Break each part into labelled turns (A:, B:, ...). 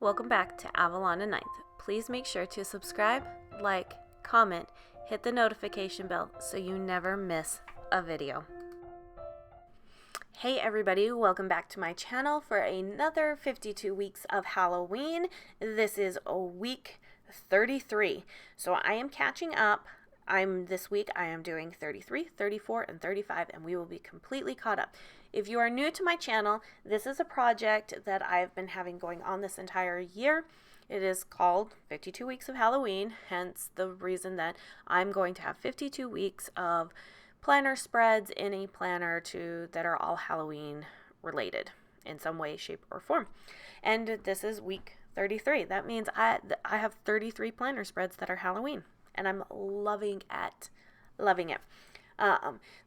A: Welcome back to Avalon and Ninth. Please make sure to subscribe, like, comment, hit the notification bell so you never miss a video. Hey everybody, welcome back to my channel for another 52 weeks of Halloween. This is week 33. So I am catching up. This week I am doing 33, 34, and 35, and we will be completely caught up. If you are new to my channel, this is a project that I've been having going on this entire year. It is called 52 Weeks of Halloween, hence the reason that I'm going to have 52 weeks of planner spreads in a planner that are all Halloween related in some way, shape, or form. And this is week 33. That means I have 33 planner spreads that are Halloween, and I'm loving it. Loving it.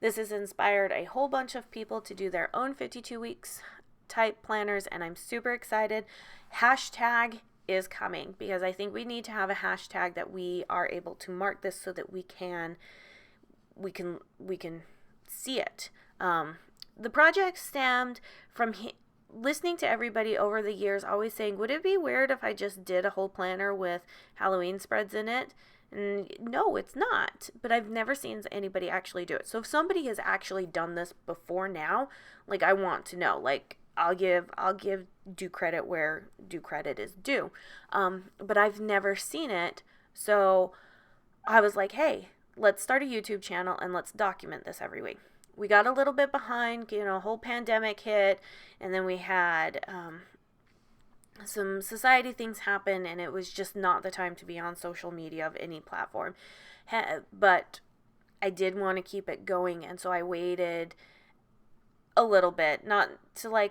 A: This has inspired a whole bunch of people to do their own 52 weeks type planners, and I'm super excited. Hashtag is coming because I think we need to have a hashtag that we are able to mark this so that we can see it. The project stemmed from listening to everybody over the years always saying, would it be weird if I just did a whole planner with Halloween spreads in it? And no, it's not, but I've never seen anybody actually do it. So if somebody has actually done this before now, like, I want to know. Like, I'll give due credit where due credit is due. But I've never seen it. So I was like, hey, let's start a YouTube channel and let's document this every week. We got a little bit behind, whole pandemic hit, and then we had some society things happen, and it was just not the time to be on social media of any platform. But I did want to keep it going, and so I waited a little bit, not to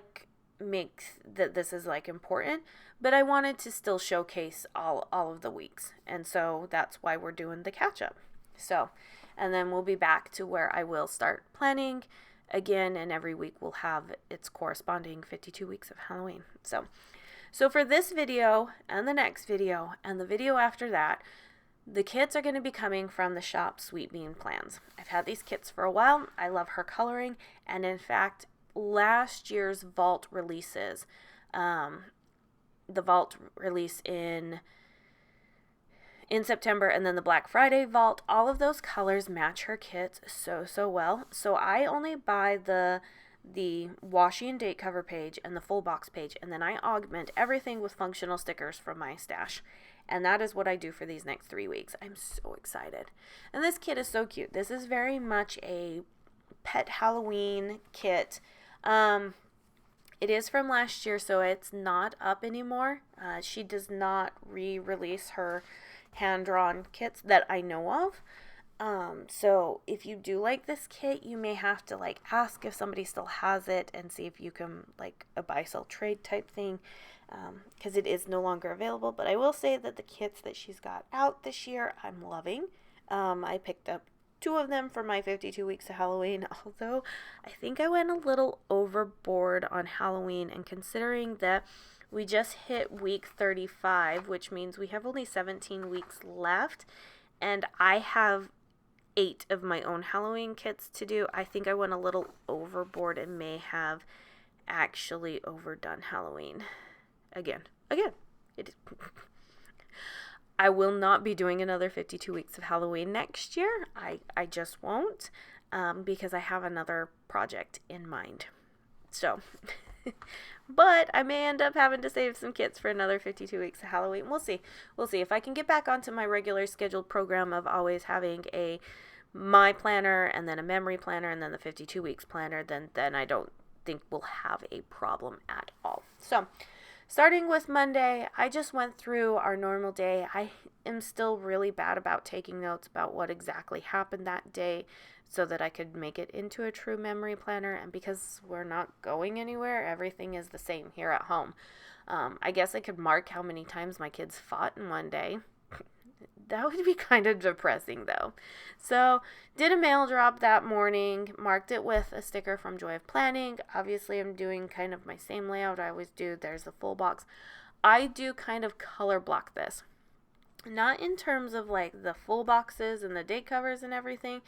A: make that this is important, but I wanted to still showcase all of the weeks, and so that's why we're doing the catch up. So, and then we'll be back to where I will start planning again, and every week will have its corresponding 52 weeks of Halloween. So for this video and the next video and the video after that, the kits are going to be coming from the shop Sweet Bean Plans. I've had these kits for a while. I love her coloring, and in fact, last year's vault releases, the vault release in September, and then the Black Friday vault, all of those colors match her kits so well. So I only buy the washi and date cover page and the full box page, and then I augment everything with functional stickers from my stash. And that is what I do for these next 3 weeks. I'm so excited. And this kit is so cute. This is very much a pet Halloween kit. It is from last year, so it's not up anymore. She does not re-release her hand-drawn kits that I know of. So if you do like this kit, you may have to ask if somebody still has it and see if you can a buy sell trade type thing, because it is no longer available. But I will say that the kits that she's got out this year, I'm loving. I picked up 2 of them for my 52 weeks of Halloween, although I think I went a little overboard on Halloween, and considering that we just hit week 35, which means we have only 17 weeks left, and I have 8 of my own Halloween kits to do. I think I went a little overboard and may have actually overdone Halloween again. I will not be doing another 52 weeks of Halloween next year. I just won't, because I have another project in mind. So, but I may end up having to save some kits for another 52 weeks of Halloween. We'll see. If I can get back onto my regular scheduled program of always having my planner and then a memory planner and then the 52 weeks planner, then I don't think we'll have a problem at all. So, starting with Monday, I just went through our normal day. I am still really bad about taking notes about what exactly happened that day so that I could make it into a true memory planner. And because we're not going anywhere, everything is the same here at home. I guess I could mark how many times my kids fought in one day. That would be kind of depressing, though. So, did a mail drop that morning, marked it with a sticker from Joy of Planning. Obviously, I'm doing kind of my same layout I always do. There's the full box. I do kind of color block this. Not in terms of the full boxes and the date covers and everything,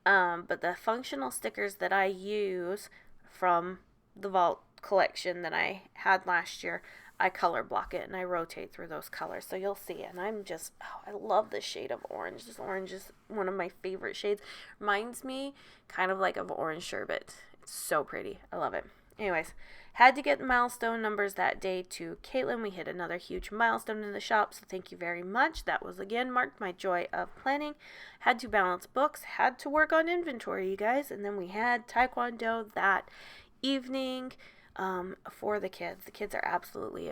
A: but the functional stickers that I use from the Vault collection that I had last year, I color block it and I rotate through those colors. So you'll see. And I'm just, I love this shade of orange. This orange is one of my favorite shades. Reminds me kind of like of orange sherbet. It's so pretty. I love it. Anyways, had to get milestone numbers that day to Caitlin. We hit another huge milestone in the shop, so thank you very much. That was again marked my joy of planning. Had to balance books, had to work on inventory, you guys, and then we had Taekwondo that evening for the kids. The kids are absolutely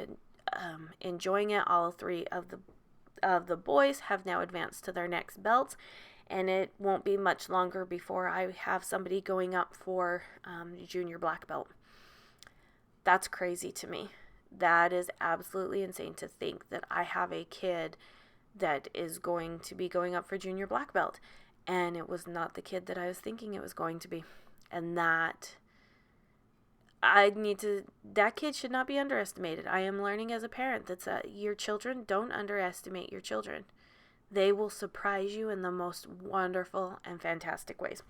A: enjoying it. All three of the boys have now advanced to their next belts. And it won't be much longer before I have somebody going up for junior black belt. That's crazy to me. That is absolutely insane to think that I have a kid that is going to be going up for junior black belt. And it was not the kid that I was thinking it was going to be. And that kid should not be underestimated. I am learning as a parent that your children, don't underestimate your children. They will surprise you in the most wonderful and fantastic ways.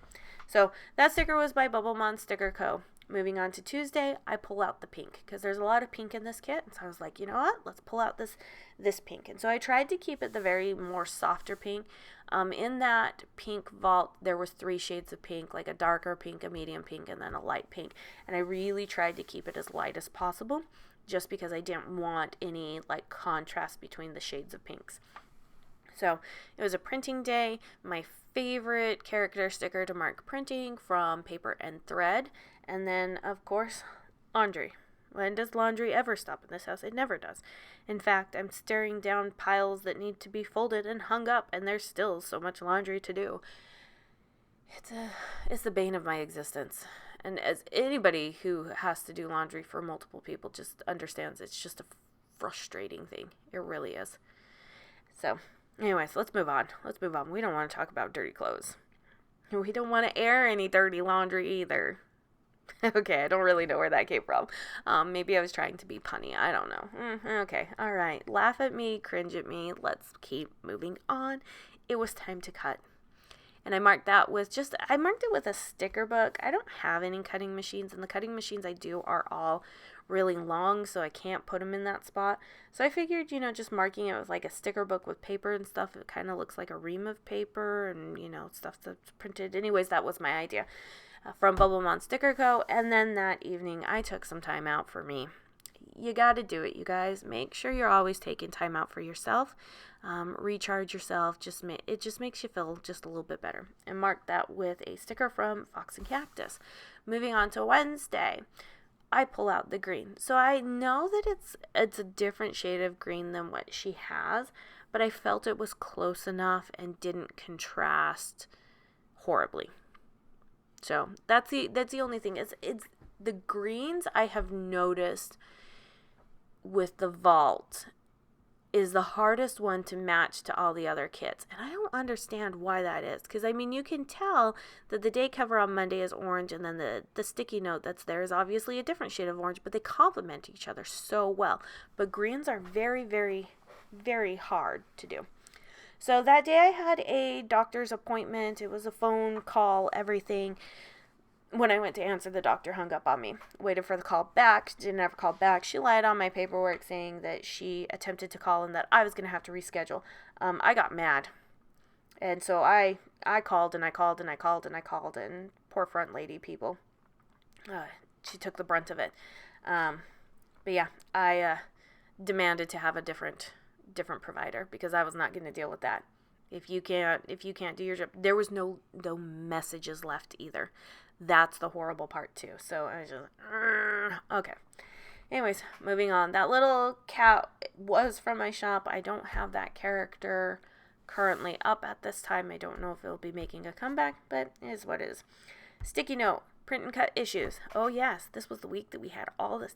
A: So that sticker was by Bubblemon Sticker Co. Moving on to Tuesday, I pull out the pink because there's a lot of pink in this kit. And so I was like, you know what? Let's pull out this pink. And so I tried to keep it the very more softer pink. In that pink vault, there was 3 shades of pink, like a darker pink, a medium pink, and then a light pink. And I really tried to keep it as light as possible just because I didn't want any like contrast between the shades of pinks. So it was a printing day. My favorite character sticker to mark printing from Paper and Thread. And then, of course, laundry. When does laundry ever stop in this house? It never does. In fact, I'm staring down piles that need to be folded and hung up, and there's still so much laundry to do. It's the bane of my existence. And as anybody who has to do laundry for multiple people just understands, it's just a frustrating thing. It really is. So, anyways, let's move on. We don't want to talk about dirty clothes. We don't want to air any dirty laundry either. Okay, I don't really know where that came from. Maybe I was trying to be punny. I don't know. Okay, all right. Laugh at me, cringe at me. Let's keep moving on. It was time to cut. And I marked it with a sticker book. I don't have any cutting machines, and the cutting machines I do are all really long, so I can't put them in that spot. So I figured, just marking it with like a sticker book with paper and stuff, it kind of looks like a ream of paper and, stuff that's printed. Anyways, that was my idea from Bubblemon Sticker Co. And then that evening, I took some time out for me. You got to do it, you guys. Make sure you're always taking time out for yourself. Recharge yourself. It just makes you feel just a little bit better. And mark that with a sticker from Fox and Cactus. Moving on to Wednesday, I pull out the green. So I know that it's a different shade of green than what she has, but I felt it was close enough and didn't contrast horribly. So that's the only thing. It's the greens I have noticed with the vault is the hardest one to match to all the other kits. And I don't understand why that is. Because, you can tell that the day cover on Monday is orange, and then the sticky note that's there is obviously a different shade of orange, but they complement each other so well. But greens are very, very, very hard to do. So that day I had a doctor's appointment. It was a phone call, everything. When I went to answer, the doctor hung up on me. Waited for the call back. Didn't ever call back. She lied on my paperwork saying that she attempted to call and that I was going to have to reschedule. I got mad. And so I called and I called and I called and I called. And poor front lady people. She took the brunt of it. But yeah, I demanded to have a different provider because I was not going to deal with that. If you can't do your job, there was no messages left either. That's the horrible part too. So I was just okay. Anyways, moving on. That little cat was from my shop. I don't have that character currently up at this time. I don't know if it'll be making a comeback, but it is what it is. Sticky note, print and cut issues. Oh yes, this was the week that we had all the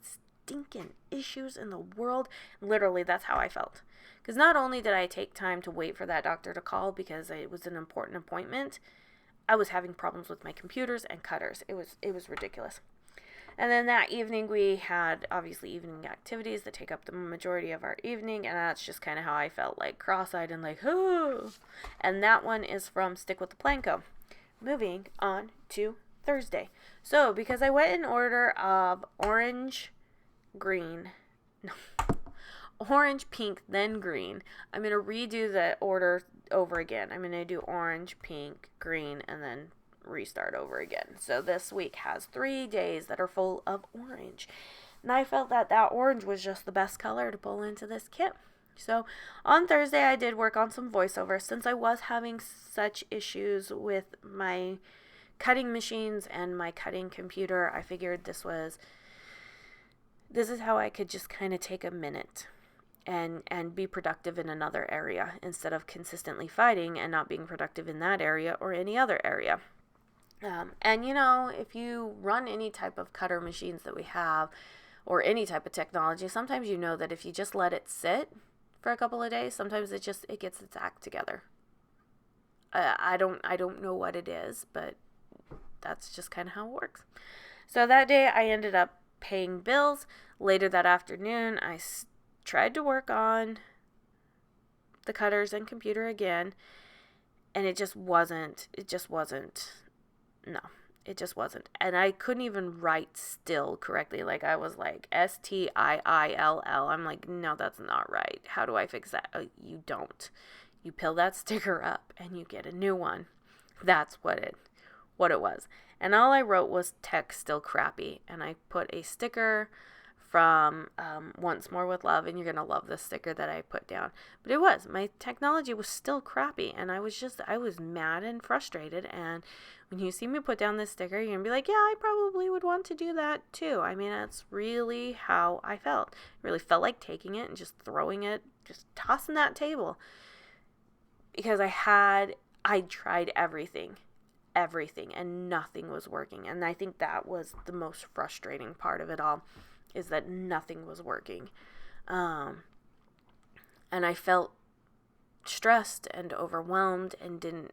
A: stinking issues in the world. Literally, that's how I felt. Because not only did I take time to wait for that doctor to call because it was an important appointment, I was having problems with my computers and cutters. It was ridiculous. And then that evening we had obviously evening activities that take up the majority of our evening, and that's just kind of how I felt, like cross-eyed and like, oh. And that one is from Stick with the Planko. Moving on to Thursday. So because I went in order of orange, green, no, orange, pink, then green. I'm going to redo the order over again. I'm going to do orange, pink, green, and then restart over again. So this week has 3 days that are full of orange. And I felt that orange was just the best color to pull into this kit. So on Thursday, I did work on some voiceover. Since I was having such issues with my cutting machines and my cutting computer, I figured this is how I could just kind of take a minute and be productive in another area instead of consistently fighting and not being productive in that area or any other area. And if you run any type of cutter machines that we have or any type of technology, sometimes that if you just let it sit for a couple of days, sometimes it gets its act together. I don't know what it is, but that's just kind of how it works. So that day I ended up paying bills. Later that afternoon, I tried to work on the cutters and computer again, and it just wasn't. No, it just wasn't. And I couldn't even write still correctly. Like, I was like, Stiill. I'm like, no, that's not right. How do I fix that? You don't. You peel that sticker up and you get a new one. That's what it was. And all I wrote was text still crappy. And I put a sticker from Once More with Love, and you're going to love this sticker that I put down. But my technology was still crappy, and I was mad and frustrated. And when you see me put down this sticker, you're going to be like, yeah, I probably would want to do that too. I mean, that's really how I felt. I really felt like taking it and just throwing it, just tossing that table. Because I tried everything, and nothing was working. And I think that was the most frustrating part of it all, is that nothing was working. And I felt stressed and overwhelmed and didn't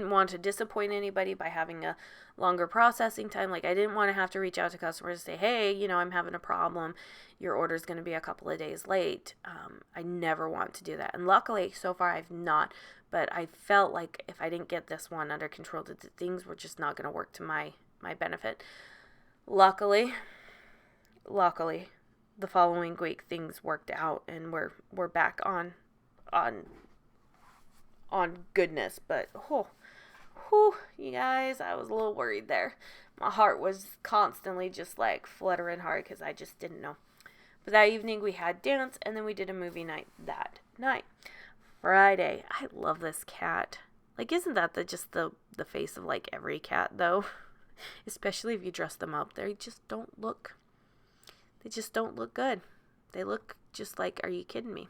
A: want to disappoint anybody by having a longer processing time. Like, I didn't want to have to reach out to customers and say, hey, I'm having a problem. Your order's going to be a couple of days late. I never want to do that. And luckily, so far, I've not. But I felt like if I didn't get this one under control, that things were just not going to work to my benefit. Luckily, the following week things worked out, and we're back on goodness. But you guys, I was a little worried there. My heart was constantly just like fluttering hard because I just didn't know. But that evening we had dance, and then we did a movie night that night. Friday, I love this cat. Like, isn't that just the face of like every cat though? Especially if you dress them up. They just don't look good. They look just like, are you kidding me?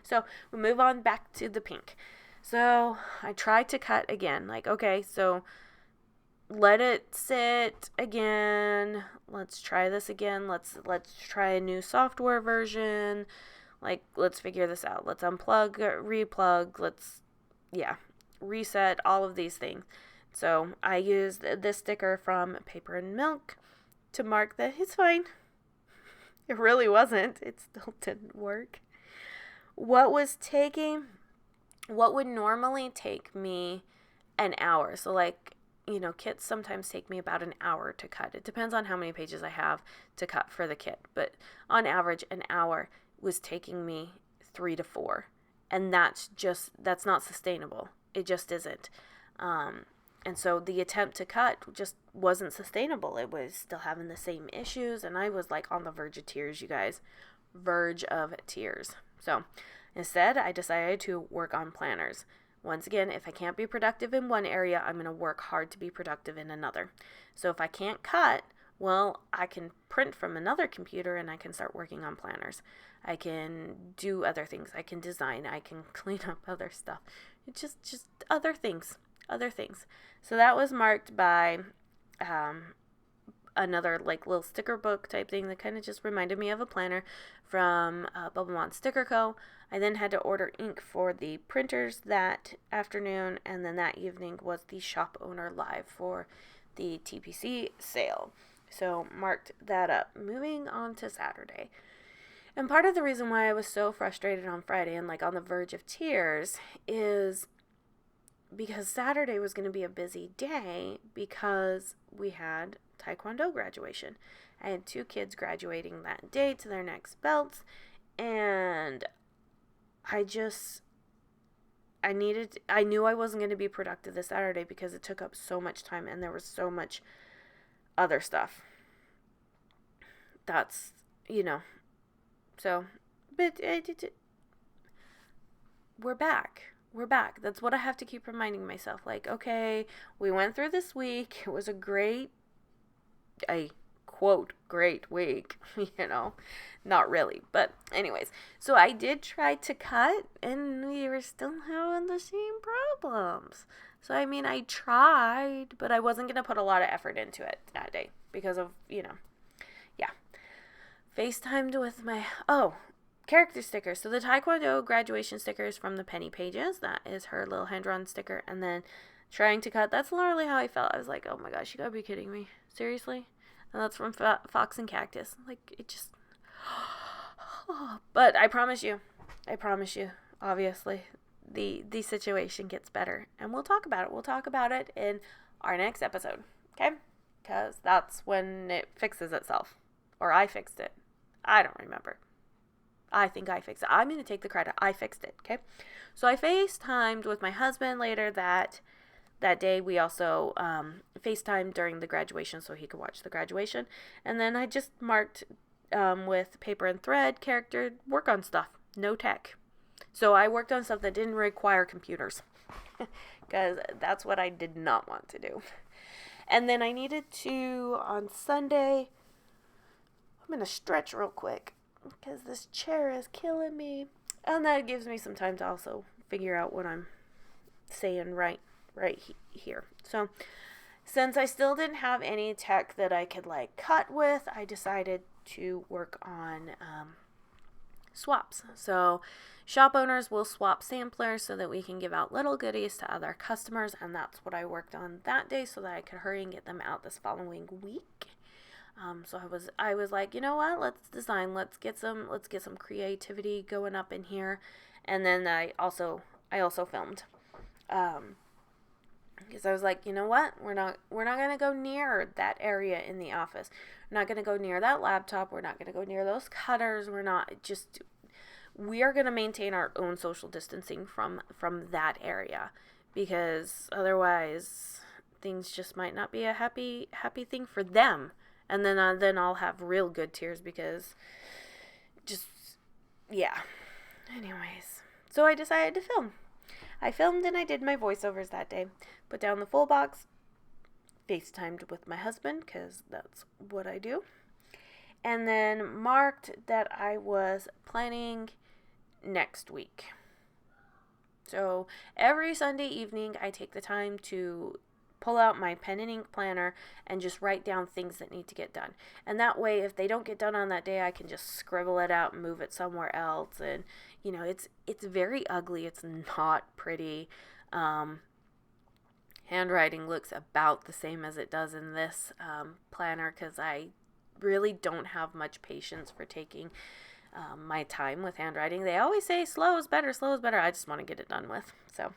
A: So we move on back to the pink. So I tried to cut again. Like, okay, so let it sit again. Let's try this again. Let's try a new software version. Like, let's figure this out. Let's unplug, replug. Reset, all of these things. So I used this sticker from Paper and Milk to mark that it's fine. It really wasn't. It still didn't work. What would normally take me an hour. So kits sometimes take me about an hour to cut. It depends on how many pages I have to cut for the kit. But on average, an hour was taking me 3 to 4. And that's not sustainable. It just isn't. And so the attempt to cut just wasn't sustainable. It was still having the same issues, and I was like on the verge of tears, you guys. Verge of tears. So instead, I decided to work on planners. Once again, if I can't be productive in one area, I'm going to work hard to be productive in another. So if I can't cut, well, I can print from another computer and I can start working on planners. I can do other things. I can design. I can clean up other stuff. It's just other things. So that was marked by another like little sticker book type thing that kind of just reminded me of a planner from Bubble Sticker Co. I then had to order ink for the printers that afternoon, and then that evening was the shop owner live for the TPC sale. So marked that up. Moving on to Saturday. And part of the reason why I was so frustrated on Friday and like on the verge of tears is because Saturday was going to be a busy day because we had Taekwondo graduation. I had 2 kids graduating that day to their next belts, and I knew I wasn't going to be productive this Saturday because it took up so much time and there was so much other stuff. That's, so, but we're back. We're back. That's what I have to keep reminding myself. Like, okay, we went through this week. It was a quote, great week, not really. But anyways, so I did try to cut and we were still having the same problems. So, I tried, but I wasn't going to put a lot of effort into it that day because of, yeah. FaceTimed with my, character stickers. So the Taekwondo graduation sticker is from the Penny Pages. That is her little hand-drawn sticker. And then trying to cut, that's literally how I felt. I was like, oh my gosh, you gotta be kidding me. Seriously? And that's from Fox and Cactus. Like, it just... But I promise you, obviously, the situation gets better. And we'll talk about it. We'll talk about it in our next episode. Okay? Because that's when it fixes itself. Or I fixed it. I don't remember. I think I fixed it. I'm going to take the credit. I fixed it, okay? So I FaceTimed with my husband later that day. We also FaceTimed during the graduation so he could watch the graduation. And then I just marked with paper and thread, character, work on stuff. No tech. So I worked on stuff that didn't require computers because that's what I did not want to do. And then I needed to, on Sunday, I'm going to stretch real quick because this chair is killing me. And that gives me some time to also figure out what I'm saying right here. So since I still didn't have any tech that I could cut with, I decided to work on swaps. So shop owners will swap samplers so that we can give out little goodies to other customers, and that's what I worked on that day so that I could hurry and get them out this following week. So I was like, you know what? Let's design. Let's get some creativity going up in here. And then I also filmed, because I was like, you know what? We're not gonna go near that area in the office. We're not gonna go near that laptop. We're not gonna go near those cutters. We are gonna maintain our own social distancing from that area, because otherwise things just might not be a happy thing for them. And then I'll have real good tears because yeah. Anyways, so I decided to film. I filmed and I did my voiceovers that day. Put down the full box. FaceTimed with my husband because that's what I do. And then marked that I was planning next week. So every Sunday evening I take the time to pull out my pen and ink planner and just write down things that need to get done. And that way, if they don't get done on that day, I can just scribble it out and move it somewhere else. And, it's very ugly. It's not pretty. Handwriting looks about the same as it does in this planner because I really don't have much patience for taking my time with handwriting. They always say slow is better. I just want to get it done with. So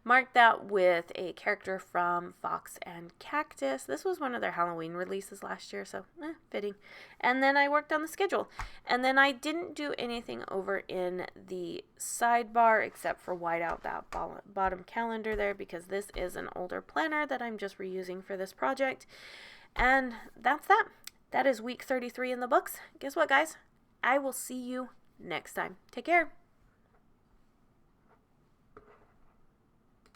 A: marked that with a character from Fox and Cactus. This was one of their Halloween releases last year, so fitting. And then I worked on the schedule. And then I didn't do anything over in the sidebar except for Whiteout, that bottom calendar there, because this is an older planner that I'm just reusing for this project. And that's that. That is week 33 in the books. Guess what, guys? I will see you next time. Take care.